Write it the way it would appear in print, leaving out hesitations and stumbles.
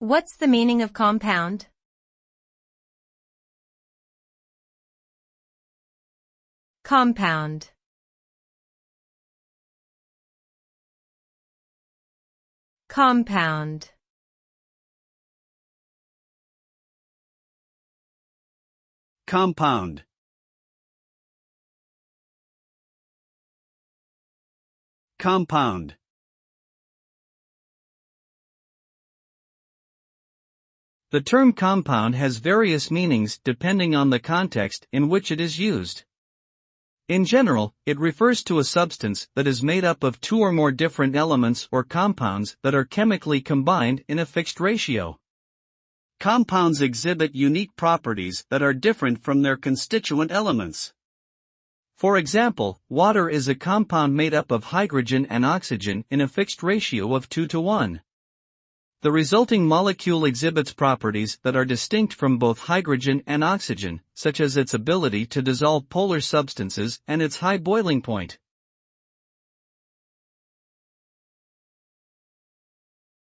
What's the meaning of compound? Compound. Compound. Compound. Compound. The term compound has various meanings depending on the context in which it is used. In general, it refers to a substance that is made up of two or more different elements or compounds that are chemically combined in a fixed ratio. Compounds exhibit unique properties that are different from their constituent elements. For example, water is a compound made up of hydrogen and oxygen in a fixed ratio of 2:1. The resulting molecule exhibits properties that are distinct from both hydrogen and oxygen, such as its ability to dissolve polar substances and its high boiling point.